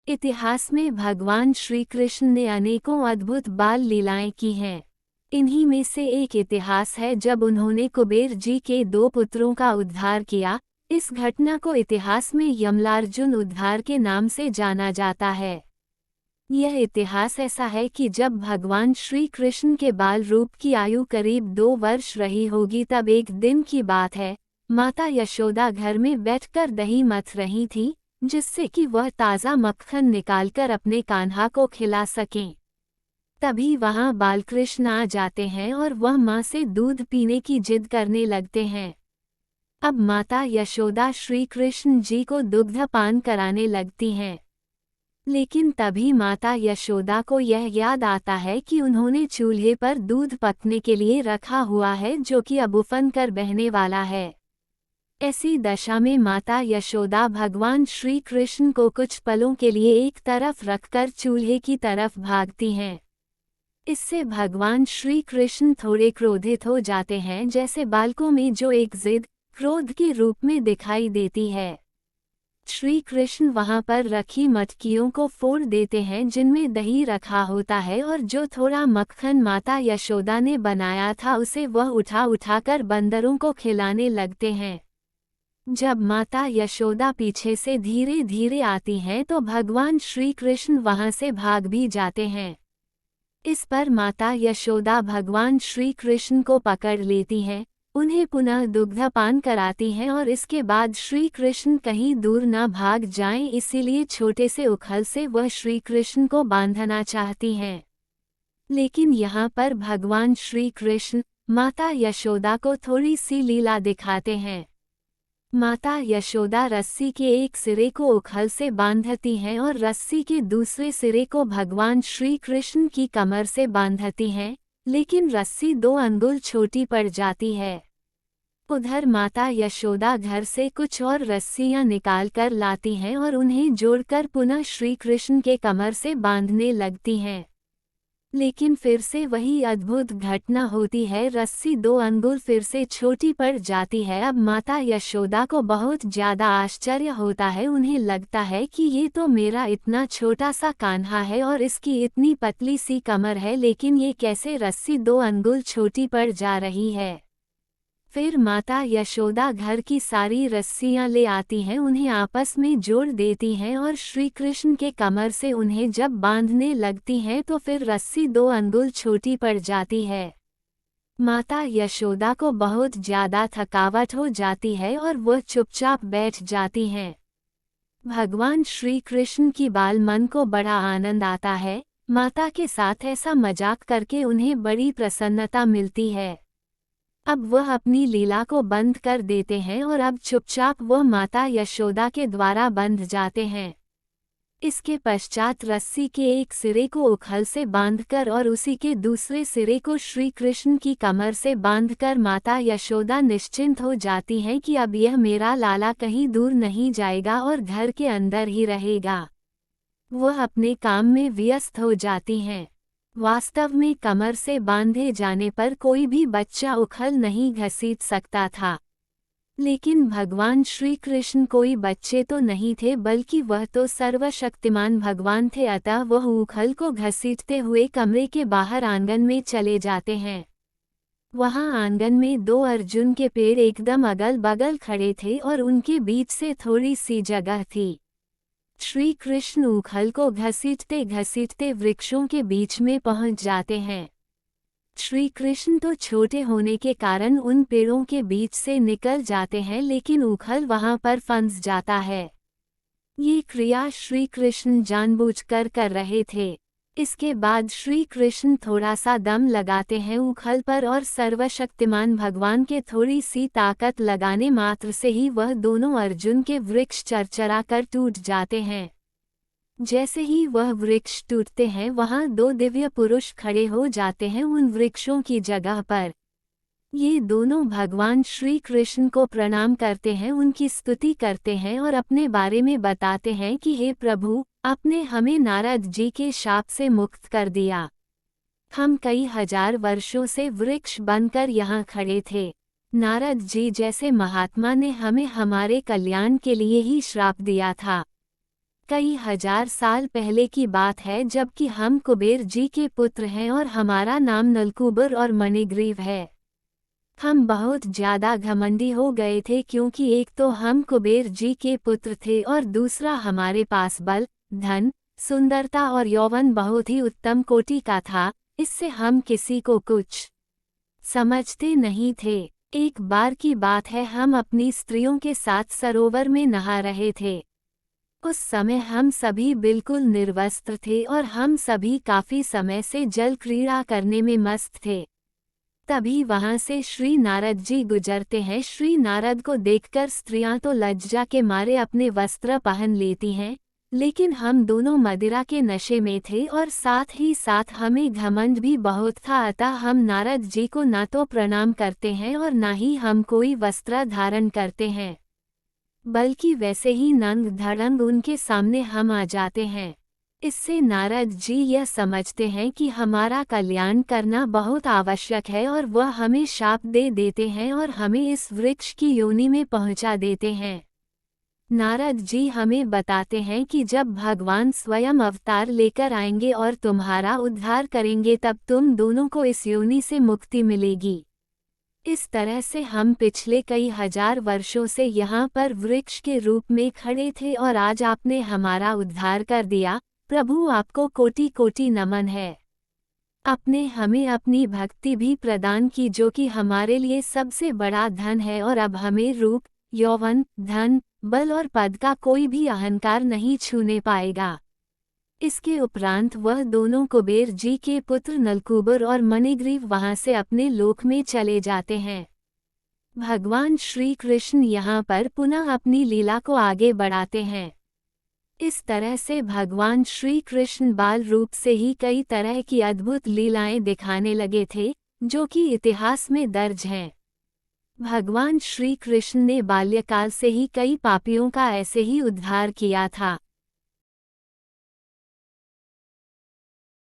इतिहास में भगवान श्री कृष्ण ने अनेकों अद्भुत बाल लीलाएं की हैं। इन्हीं में से एक इतिहास है जब उन्होंने कुबेर जी के 2 पुत्रों का उद्धार किया। इस घटना को इतिहास में यमलार्जुन उद्धार के नाम से जाना जाता है। यह इतिहास ऐसा है कि जब भगवान श्री कृष्ण के बाल रूप की आयु करीब 2 वर्ष रही होगी, तब एक दिन की बात है। माता यशोदा घर में बैठकर दही मथ रही थी, जिससे कि वह ताज़ा मक्खन निकालकर अपने कान्हा को खिला सकें। तभी वहां बालकृष्ण आ जाते हैं और वह मां से दूध पीने की जिद करने लगते हैं। अब माता यशोदा श्री कृष्ण जी को दुग्धपान कराने लगती हैं। लेकिन तभी माता यशोदा को यह याद आता है कि उन्होंने चूल्हे पर दूध पकने के लिए रखा हुआ है, जो कि अब उफन कर बहने वाला है। ऐसी दशा में माता यशोदा भगवान श्री कृष्ण को कुछ पलों के लिए एक तरफ रखकर चूल्हे की तरफ भागती हैं। इससे भगवान श्री कृष्ण थोड़े क्रोधित हो जाते हैं, जैसे बालकों में जो एक जिद क्रोध के रूप में दिखाई देती है। श्री कृष्ण वहां पर रखी मटकियों को फोड़ देते हैं जिनमें दही रखा होता है, और जो थोड़ा मक्खन माता यशोदा ने बनाया था उसे वह उठाकर बंदरों को खिलाने लगते हैं। जब माता यशोदा पीछे से धीरे धीरे आती हैं तो भगवान श्री कृष्ण वहां से भाग भी जाते हैं। इस पर माता यशोदा भगवान श्री कृष्ण को पकड़ लेती हैं, उन्हें पुनः दुग्धपान कराती हैं और इसके बाद श्री कृष्ण कहीं दूर न भाग जाएं, इसीलिए छोटे से उखल से वह श्री कृष्ण को बांधना चाहती हैं। लेकिन यहाँ पर भगवान श्री कृष्ण माता यशोदा को थोड़ी सी लीला दिखाते हैं। माता यशोदा रस्सी के एक सिरे को उखल से बांधती हैं और रस्सी के दूसरे सिरे को भगवान श्री कृष्ण की कमर से बांधती हैं, लेकिन रस्सी 2 अंगुल छोटी पड़ जाती है। उधर माता यशोदा घर से कुछ और रस्सियां निकाल कर लाती हैं और उन्हें जोड़कर पुनः श्री कृष्ण के कमर से बांधने लगती हैं। लेकिन फिर से वही अद्भुत घटना होती है, रस्सी 2 अंगुल फिर से छोटी पड़ जाती है। अब माता यशोदा को बहुत ज्यादा आश्चर्य होता है, उन्हें लगता है कि ये तो मेरा इतना छोटा सा कान्हा है और इसकी इतनी पतली सी कमर है, लेकिन ये कैसे रस्सी 2 अंगुल छोटी पड़ जा रही है। फिर माता यशोदा घर की सारी रस्सियां ले आती हैं, उन्हें आपस में जोड़ देती हैं और श्री कृष्ण के कमर से उन्हें जब बांधने लगती हैं तो फिर रस्सी 2 अंगुल छोटी पड़ जाती है। माता यशोदा को बहुत ज्यादा थकावट हो जाती है और वह चुपचाप बैठ जाती हैं। भगवान श्री कृष्ण की बाल मन को बड़ा आनंद आता है। माता के साथ ऐसा मजाक करके उन्हें बड़ी प्रसन्नता मिलती है। अब वह अपनी लीला को बंद कर देते हैं और अब चुपचाप वह माता यशोदा के द्वारा बंध जाते हैं। इसके पश्चात रस्सी के एक सिरे को उखल से बांधकर और उसी के दूसरे सिरे को श्री कृष्ण की कमर से बांधकर माता यशोदा निश्चिंत हो जाती हैं कि अब यह मेरा लाला कहीं दूर नहीं जाएगा और घर के अंदर ही रहेगा। वह अपने काम में व्यस्त हो जाती हैं। वास्तव में कमर से बांधे जाने पर कोई भी बच्चा उखल नहीं घसीट सकता था, लेकिन भगवान श्री कृष्ण कोई बच्चे तो नहीं थे, बल्कि वह तो सर्वशक्तिमान भगवान थे। अतः वह उखल को घसीटते हुए कमरे के बाहर आंगन में चले जाते हैं। वहां आंगन में 2 अर्जुन के पेड़ एकदम अगल बगल खड़े थे और उनके बीच से थोड़ी सी जगह थी। श्री कृष्ण उखल को घसीटते घसीटते वृक्षों के बीच में पहुंच जाते हैं। श्री कृष्ण तो छोटे होने के कारण उन पेड़ों के बीच से निकल जाते हैं, लेकिन उखल वहां पर फंस जाता है। ये क्रिया श्री कृष्ण जानबूझकर कर रहे थे। इसके बाद श्री कृष्ण थोड़ा सा दम लगाते हैं उखल पर और सर्वशक्तिमान भगवान के थोड़ी सी ताकत लगाने मात्र से ही वह दोनों अर्जुन के वृक्ष चरचरा कर टूट जाते हैं। जैसे ही वह वृक्ष टूटते हैं, वहां 2 दिव्य पुरुष खड़े हो जाते हैं उन वृक्षों की जगह पर। ये दोनों भगवान श्री कृष्ण को प्रणाम करते हैं, उनकी स्तुति करते हैं और अपने बारे में बताते हैं कि हे प्रभु, आपने हमें नारद जी के शाप से मुक्त कर दिया। हम कई हजार वर्षों से वृक्ष बनकर यहाँ खड़े थे। नारद जी जैसे महात्मा ने हमें हमारे कल्याण के लिए ही श्राप दिया था। कई हजार साल पहले की बात है, जबकि हम कुबेर जी के पुत्र हैं और हमारा नाम नलकूबर और मणिग्रीव है। हम बहुत ज्यादा घमंडी हो गए थे, क्योंकि एक तो हम कुबेर जी के पुत्र थे और दूसरा हमारे पास बल, धन, सुंदरता और यौवन बहुत ही उत्तम कोटि का था। इससे हम किसी को कुछ समझते नहीं थे। एक बार की बात है, हम अपनी स्त्रियों के साथ सरोवर में नहा रहे थे। उस समय हम सभी बिल्कुल निर्वस्त्र थे और हम सभी काफी समय से जल क्रीड़ा करने में मस्त थे। तभी वहां से श्री नारद जी गुजरते हैं। श्री नारद को देखकर स्त्रियां तो लज्जा के मारे अपने वस्त्र पहन लेती हैं, लेकिन हम दोनों मदिरा के नशे में थे और साथ ही साथ हमें घमंड भी बहुत था। अतः हम नारद जी को ना तो प्रणाम करते हैं और ना ही हम कोई वस्त्र धारण करते हैं, बल्कि वैसे ही नंग धड़ंग उनके सामने हम आ जाते हैं। इससे नारद जी यह समझते हैं कि हमारा कल्याण करना बहुत आवश्यक है और वह हमें शाप दे देते हैं और हमें इस वृक्ष की योनि में पहुंचा देते हैं। नारद जी हमें बताते हैं कि जब भगवान स्वयं अवतार लेकर आएंगे और तुम्हारा उद्धार करेंगे, तब तुम दोनों को इस योनि से मुक्ति मिलेगी। इस तरह से हम पिछले कई हजार वर्षों से यहाँ पर वृक्ष के रूप में खड़े थे और आज आपने हमारा उद्धार कर दिया। प्रभु, आपको कोटि कोटि नमन है। आपने हमें अपनी भक्ति भी प्रदान की, जो कि हमारे लिए सबसे बड़ा धन है, और अब हमें रूप, यौवन, धन, बल और पद का कोई भी अहंकार नहीं छूने पाएगा। इसके उपरांत वह दोनों कुबेर जी के पुत्र नलकूबर और मणिग्रीव वहां से अपने लोक में चले जाते हैं। भगवान श्री कृष्ण यहाँ पर पुनः अपनी लीला को आगे बढ़ाते हैं। इस तरह से भगवान श्री कृष्ण बाल रूप से ही कई तरह की अद्भुत लीलाएं दिखाने लगे थे, जो कि इतिहास में दर्ज हैं। भगवान श्री कृष्ण ने बाल्यकाल से ही कई पापियों का ऐसे ही उद्धार किया था।